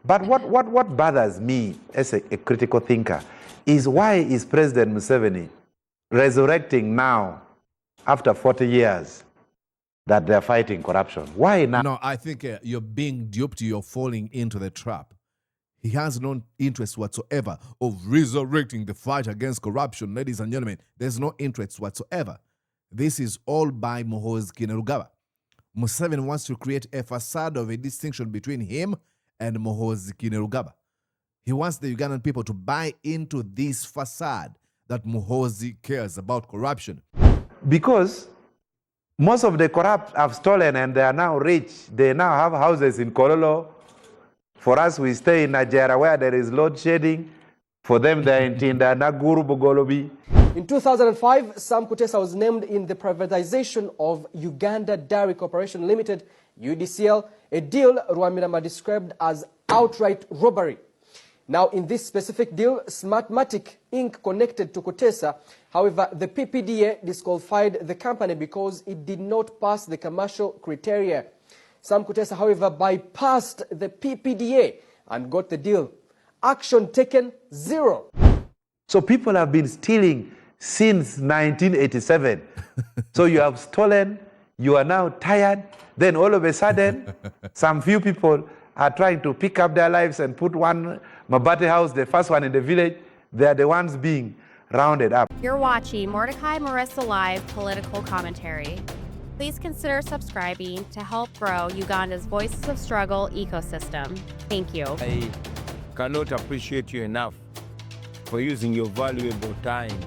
But what bothers me as a critical thinker is why is President Museveni resurrecting now after 40 years that they're fighting corruption? Why now? No, I think you're being duped. You're falling into the trap. He has no interest whatsoever of resurrecting the fight against corruption. Ladies and gentlemen, there's no interest whatsoever. This is all by Muhoozi Kainerugaba. Museveni wants to create a facade of a distinction between him and Muhoozi Kainerugaba. He wants the Ugandan people to buy into this facade that Muhoozi cares about corruption. Because most of the corrupt have stolen and they are now rich. They now have houses in Kololo. For us, we stay in Nigeria where there is load shedding. For them, they're in Tinda, Naguru, Bogolobi. In 2005, Sam Kutesa was named in the privatization of Uganda Dairy Corporation Limited, UDCL, a deal Rwamirama described as outright robbery. Now, in this specific deal, Smartmatic Inc. connected to Kutesa. However, the PPDA disqualified the company because it did not pass the commercial criteria. Sam Kutesa, however, bypassed the PPDA and got the deal. Action taken, zero. So people have been stealing since 1987. So you have stolen, you are now tired, then all of a sudden, some few people are trying to pick up their lives and put one Mabate house, the first one in the village, they are the ones being rounded up. You're watching Mordecai Marissa Live Political Commentary. Please consider subscribing to help grow Uganda's Voices of Struggle ecosystem. Thank you. I cannot appreciate you enough for using your valuable time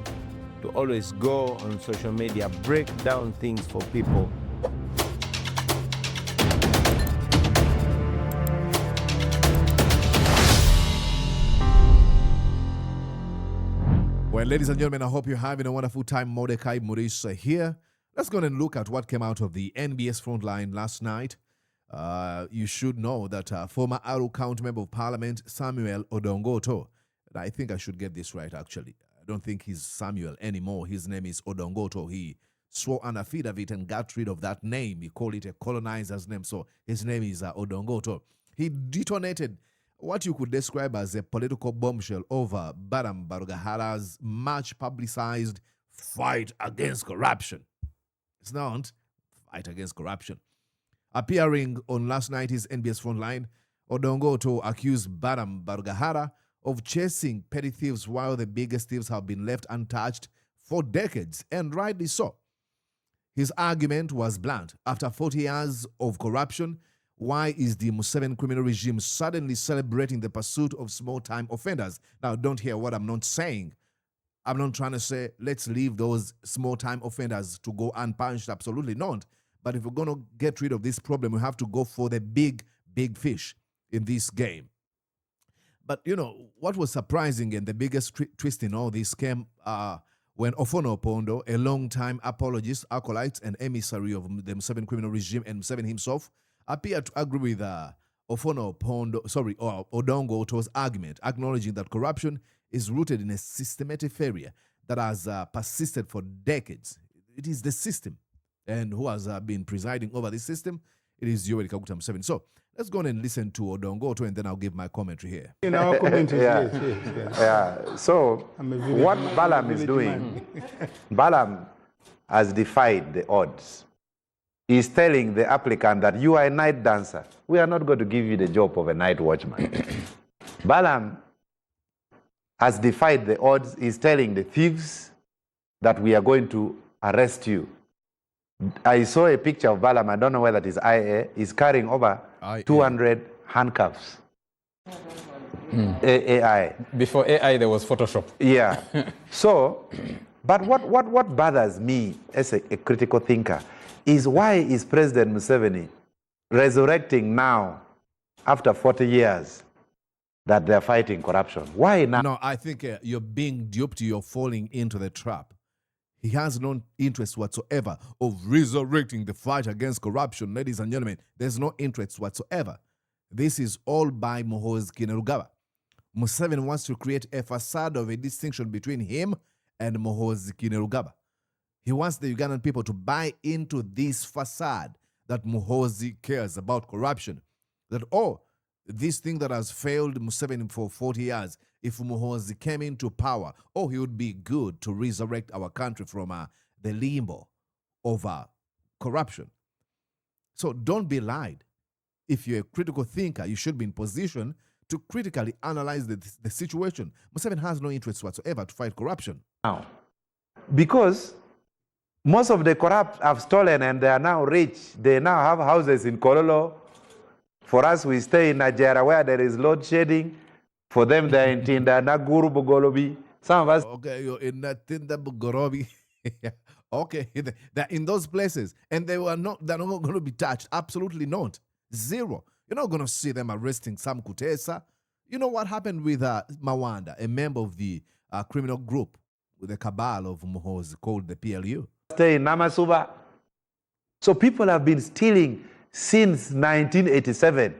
to always go on social media, break down things for people. Well, ladies and gentlemen, I hope you're having a wonderful time. Mordecai Marissa here. Let's go and look at what came out of the NBS Frontline last night. You should know that former Aruu County Member of Parliament, Samuel Odonga, I think I should get this right, actually. I don't think he's Samuel anymore. His name is Odonga. He swore an affidavit and got rid of that name. He called it a colonizer's name, so his name is Odonga. He detonated what you could describe as a political bombshell over Balam Barugahara's much publicized fight against corruption. It's not fight against corruption. Appearing on last night's NBS Frontline, Odonga accused Balam Barugahara of chasing petty thieves while the biggest thieves have been left untouched for decades, and rightly so. His argument was blunt. After 40 years of corruption, why is the Museveni criminal regime suddenly celebrating the pursuit of small-time offenders? Now, don't hear what I'm not saying. I'm not trying to say, let's leave those small-time offenders to go unpunished. Absolutely not. But if we're going to get rid of this problem, we have to go for the big fish in this game. But, you know, what was surprising and the biggest twist in all this came when Ofwono Opondo, a long-time apologist, acolyte, and emissary of the Museveni criminal regime and Museveni himself, appeared to agree with Ofwono Opondo, Odonga's argument, acknowledging that corruption is rooted in a systematic failure that has persisted for decades. It is the system. And who has been presiding over this system? It is Yoweri Kaguta Museveni. So let's go on and listen to Odonga, and then I'll give my commentary here. In our commentary, yes. Yeah. So what Balam is doing, Balam has defied the odds. He's telling the applicant that you are a night dancer. We are not going to give you the job of a night watchman. Balam has defied the odds. He's telling the thieves that we are going to arrest you. I saw a picture of Balam, I don't know whether it is IA, he's carrying over 200 handcuffs. AI. Before AI, there was Photoshop. Yeah. So, but what bothers me as a critical thinker is why is President Museveni resurrecting now, after 40 years, that they're fighting corruption? Why now? No, I think you're being duped. You're falling into the trap. He has no interest whatsoever of resurrecting the fight against corruption. Ladies and gentlemen, there's no interest whatsoever. This is all by Muhoozi Kainerugaba. Museveni wants to create a facade of a distinction between him and Muhoozi Kainerugaba. He wants the Ugandan people to buy into this facade that Muhoozi cares about corruption. That, this thing that has failed Museveni for 40 years, if Muhoozi came into power, he would be good to resurrect our country from the limbo of corruption. So don't be lied. If you're a critical thinker, you should be in position to critically analyze the situation. Museveni has no interest whatsoever to fight corruption. Now, because most of the corrupt have stolen and they are now rich. They now have houses in Kololo. For us, we stay in Nigeria where there is load shedding. For them, they're in Tinda, Naguru, Bugolobi. Some of us... Okay, you're in Tinda, Bugolobi. Okay, they're in those places. And they're not going to be touched. Absolutely not. Zero. You're not going to see them arresting Sam Kutesa. You know what happened with Mawanda, a member of the criminal group with the cabal of Muhoozi called the PLU? Stay in Namasuba. So people have been stealing since 1987.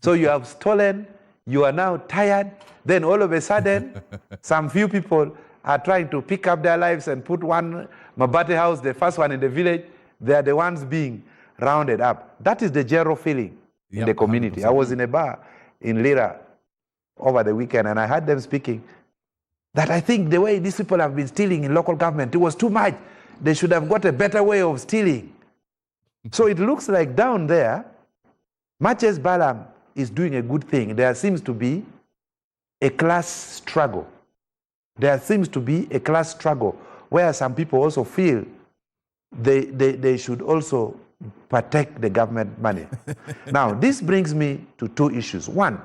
So you have stolen, you are now tired, then all of a sudden, some few people are trying to pick up their lives and put one Mabate house, the first one in the village, they are the ones being rounded up. That is the general feeling in the community. 100%. I was in a bar in Lira over the weekend and I heard them speaking that I think the way these people have been stealing in local government, it was too much. They should have got a better way of stealing. So it looks like down there, much as Balam is doing a good thing, there seems to be a class struggle. There seems to be a class struggle where some people also feel they should also protect the government money. Now, this brings me to two issues. One,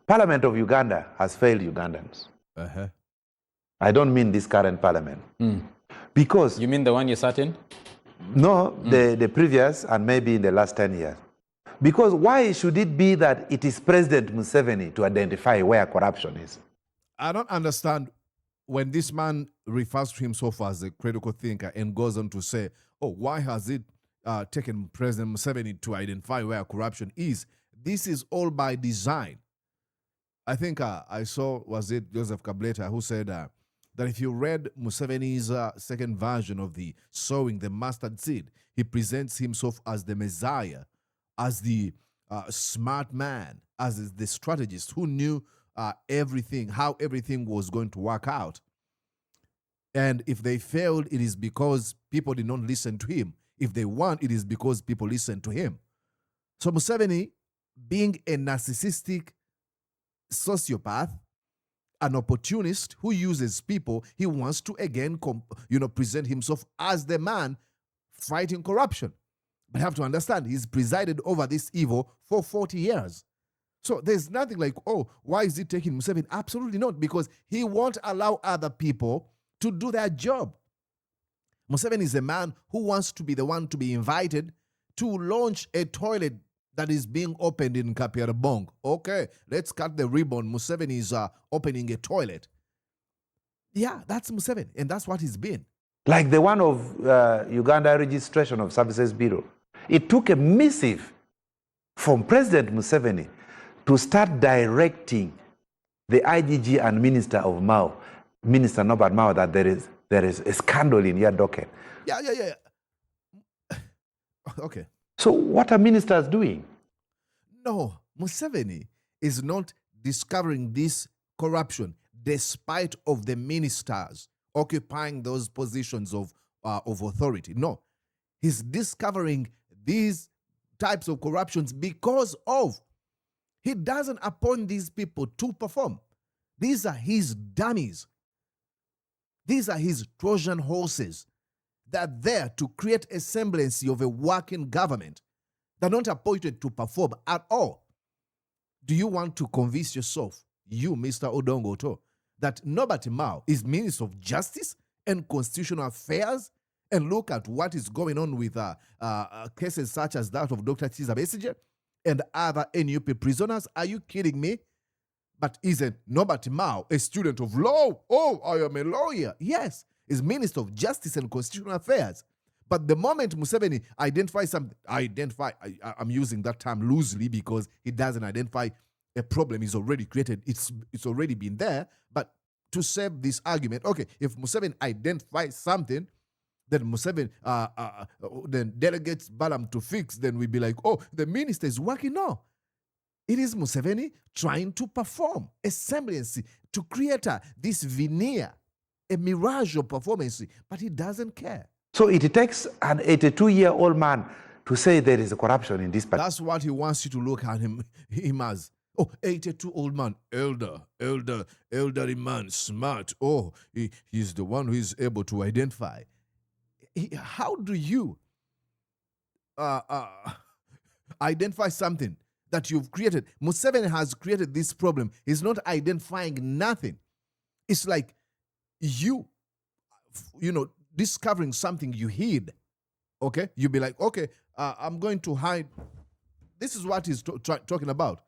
Parliament of Uganda has failed Ugandans. I don't mean this current parliament. Because... You mean the one you sat in? No, the previous and maybe in the last 10 years. Because why should it be that it is President Museveni to identify where corruption is? I don't understand when this man refers to himself as a critical thinker and goes on to say, why has it taken President Museveni to identify where corruption is? This is all by design. I think I saw, was it Joseph Kableta, who said that if you read Museveni's second version of the sowing the mustard seed, he presents himself as the Messiah, as the smart man, as the strategist who knew everything, how everything was going to work out. And if they failed, it is because people did not listen to him. If they won, it is because people listened to him. So Museveni, being a narcissistic sociopath, an opportunist who uses people, he wants to again present himself as the man fighting corruption. But you have to understand, he's presided over this evil for 40 years. So there's nothing like, why is he taking Museveni? Absolutely not, because he won't allow other people to do their job. Museveni is a man who wants to be the one to be invited to launch a toilet that is being opened in Kapyarabong. Okay, let's cut the ribbon. Museveni is opening a toilet. Yeah, that's Museveni, and that's what he's been. Like the one of Uganda Registration of Services Bureau. It took a missive from President Museveni to start directing the IGG and Minister of Mao, Minister Norbert Mao, that there is a scandal in your docket. Yeah. Okay. So what are ministers doing? No, Museveni is not discovering this corruption despite of the ministers occupying those positions of authority. No, he's discovering these types of corruptions because of he doesn't appoint these people to perform. These are his dummies. These are his Trojan horses. They're there to create a semblance of a working government. They're not appointed to perform at all. Do you want to convince yourself, you, Mr. Odonga Otto, that Norbert Mao is Minister of Justice and Constitutional Affairs? And look at what is going on with cases such as that of Dr. Chiza Besigye and other NUP prisoners. Are you kidding me? But isn't Norbert Mao a student of law? Oh, I am a lawyer. Yes, he's Minister of Justice and Constitutional Affairs. But the moment Museveni identifies something, I'm using that term loosely because he doesn't identify a problem he's already created. It's already been there. But to save this argument, okay, if Museveni identifies something, then Museveni then delegates Balam to fix, then we'd be like, the minister is working. No. It is Museveni trying to perform a semblance, to create this veneer, a mirage of performance, but he doesn't care. So it takes an 82-year-old man to say there is a corruption in this party. That's what he wants you to look at him as. Oh, 82-old man, elderly man, smart. Oh, he's the one who is able to identify. How do you identify something that you've created? Museveni has created this problem. He's not identifying nothing. It's like you know, discovering something you hid. Okay? You'll be like, okay, I'm going to hide. This is what he's talking about.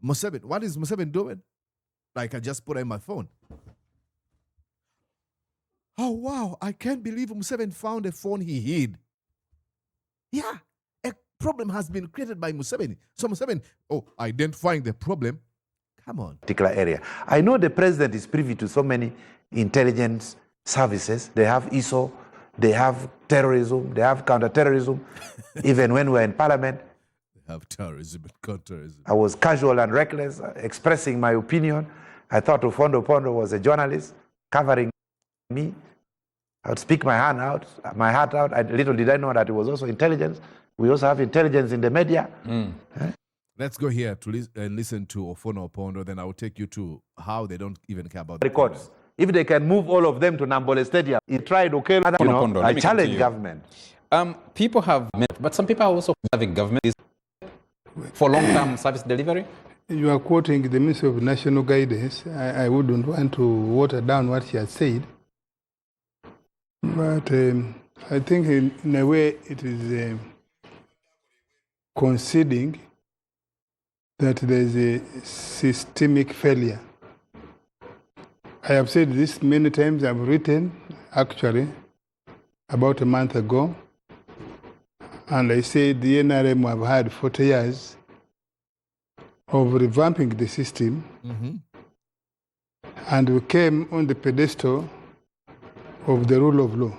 Museveni, what is Museveni doing? Like I just put it in my phone. Oh, wow, I can't believe Museveni found a phone he hid. Yeah, a problem has been created by Museveni. So Museveni, identifying the problem. Come on. Particular area. I know the president is privy to so many intelligence services. They have ISO, they have terrorism, they have counterterrorism. Even when we're in parliament, they have terrorism and counterterrorism. I was casual and reckless, expressing my opinion. I thought Ofwono Opondo was a journalist covering me. I would speak my heart out. Little did I know that it was also intelligence. We also have intelligence in the media. Let's go here to listen to Ofwono Opondo, then I will take you to how they don't even care about the records. If they can move all of them to Nambole Stadium, he tried, okay, I challenge government. People have met, but some people are also having government for long-term service delivery. You are quoting the Ministry of National Guidance. I wouldn't want to water down what she has said. But I think in a way it is conceding that there is a systemic failure. I have said this many times. I've written, actually, about a month ago, and I said the NRM have had 40 years of revamping the system, and we came on the pedestal of the rule of law.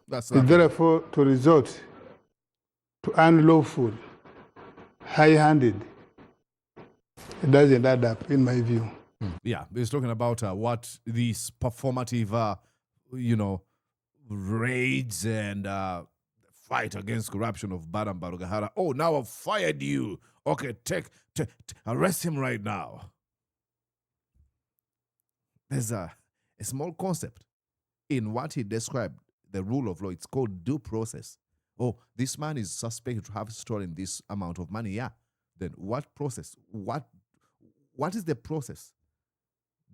Therefore, to resort to unlawful, high-handed, it doesn't add up, in my view. Yeah, he's talking about what these performative, raids and fight against corruption of Balam Barugahara. Oh, now I've fired you. Okay, arrest him right now. There's a small concept in what he described, the rule of law. It's called due process. Oh, this man is suspected to have stolen this amount of money. Yeah. Then what process? What is the process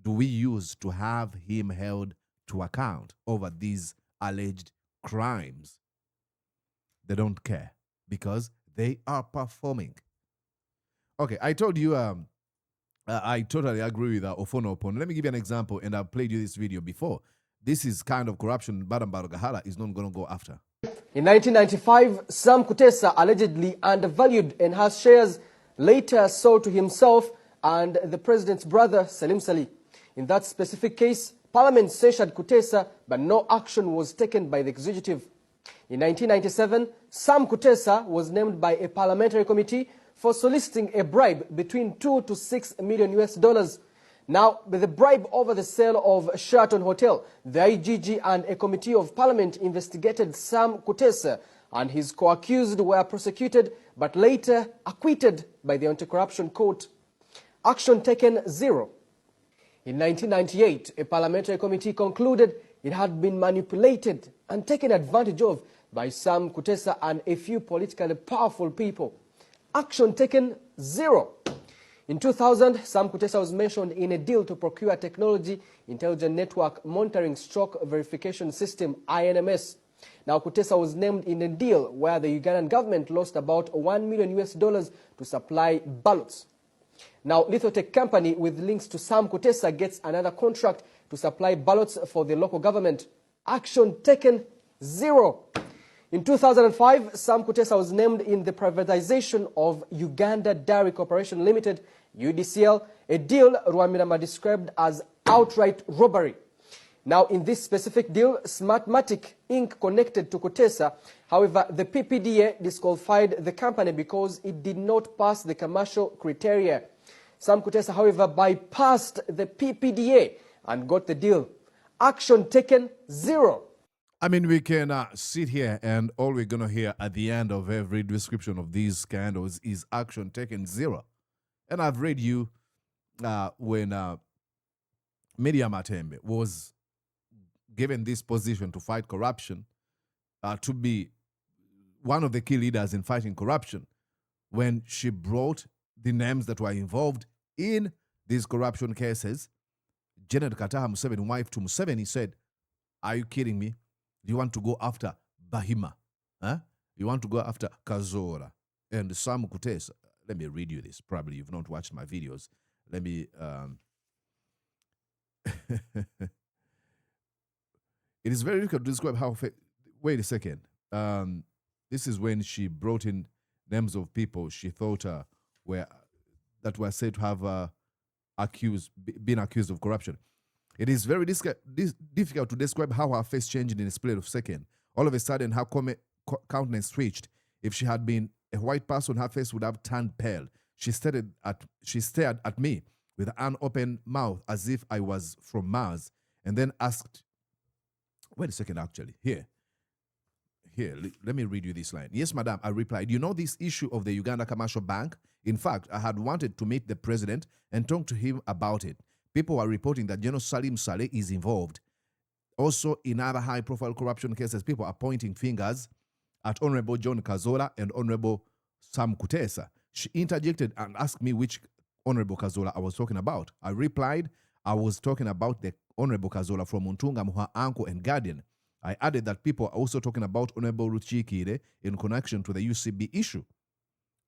do we use to have him held to account over these alleged crimes? They don't care because they are performing. Okay, I told you I totally agree with Ofwono Opondo. Let me give you an example, and I've played you this video before. This is kind of corruption Balam Barugahara is not going to go after. In 1995, Sam Kutesa allegedly undervalued and has shares later sold to himself and the president's brother, Salim Salih. In that specific case, Parliament censured Kutesa, but no action was taken by the executive. In 1997, Sam Kutesa was named by a parliamentary committee for soliciting a bribe between $2 to $6 million. Now, with the bribe over the sale of Sheraton Hotel, the IGG and a committee of parliament investigated Sam Kutesa, and his co-accused were prosecuted but later acquitted by the anti-corruption court. Action taken, 0. In 1998, a parliamentary committee concluded it had been manipulated and taken advantage of by Sam Kutesa and a few politically powerful people. Action taken, 0. In 2000, Sam Kutesa was mentioned in a deal to procure technology intelligent network monitoring stroke verification system, INMS. Now, Kutesa was named in a deal where the Ugandan government lost about $1 million to supply ballots. Now, Lithotech company with links to Sam Kutesa gets another contract to supply ballots for the local government. Action taken, 0. In 2005, Sam Kutesa was named in the privatization of Uganda Dairy Corporation Limited, UDCL, a deal Rwamirama described as outright robbery. Now, in this specific deal, Smartmatic Inc. connected to Kutesa. However, the PPDA disqualified the company because it did not pass the commercial criteria. Sam Kutesa, however, bypassed the PPDA and got the deal. Action taken, 0. I mean, we can sit here and all we're going to hear at the end of every description of these scandals is action taken, 0. And I've read you when Media Matembe was given this position to fight corruption, to be one of the key leaders in fighting corruption, when she brought the names that were involved in these corruption cases. Janet Kataha Museveni, wife to Museveni, said, "Are you kidding me? Do you want to go after Bahima? Huh? You want to go after Kazora and Sam Kutesa?" Let me read you this. Probably you've not watched my videos. Let me... It is very difficult to describe how... Wait a second. This is when she brought in names of people she thought that were said to have been accused of corruption. It is very difficult to describe how her face changed in a split of a second. All of a sudden, her countenance switched. If she had been a white person, her face would have turned pale. She stared at me with an open mouth as if I was from Mars, and then asked, wait a second, actually, here, let me read you this line. "Yes, madam," I replied. "You know this issue of the Uganda Commercial Bank? In fact, I had wanted to meet the president and talk to him about it. People are reporting that General Salim Saleh is involved. Also, in other high-profile corruption cases, people are pointing fingers at Honorable John Kazola and Honorable Sam Kutesa." She interjected and asked me which Honorable Kazola I was talking about. I replied, I was talking about the Honorable Kazola from Muntunga, her uncle and guardian. I added that people are also talking about Honorable Ruchikire in connection to the UCB issue.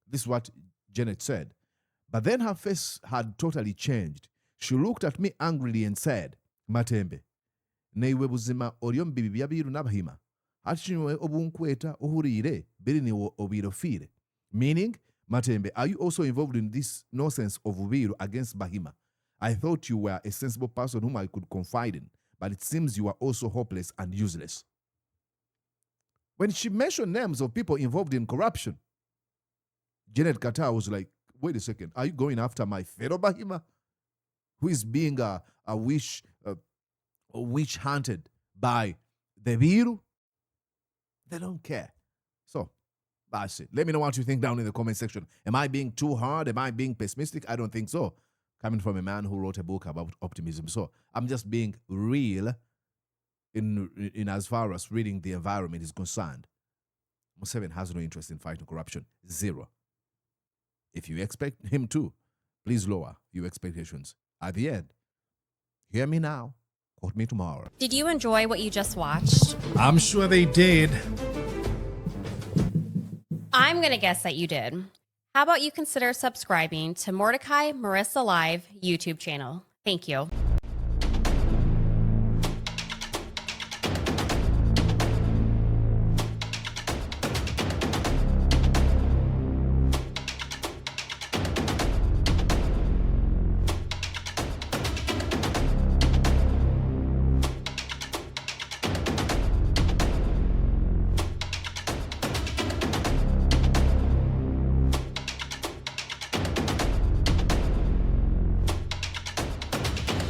This is what Janet said. But then her face had totally changed. She looked at me angrily and said, "Matembe, neiwe buzima oriom bibi byabiru nabahima. Achinywe obunkweta ohurire biri ni obirofire." Meaning, "Matembe, are you also involved in this nonsense of Ubiru against Bahima? I thought you were a sensible person whom I could confide in, but it seems you are also hopeless and useless." When she mentioned names of people involved in corruption, Janet Kata was like, wait a second, are you going after my fellow Bahima, who is being witch hunted by the Biru? They don't care. So, that's it. Let me know what you think down in the comment section. Am I being too hard? Am I being pessimistic? I don't think so. Coming from a man who wrote a book about optimism. So I'm just being real in as far as reading the environment is concerned. Museveni has no interest in fighting corruption. 0. If you expect him to, please lower your expectations. At the end, hear me now, quote me tomorrow. Did you enjoy what you just watched? I'm sure they did. I'm going to guess that you did. How about you consider subscribing to Mordecai Marissa Live YouTube channel? Thank you.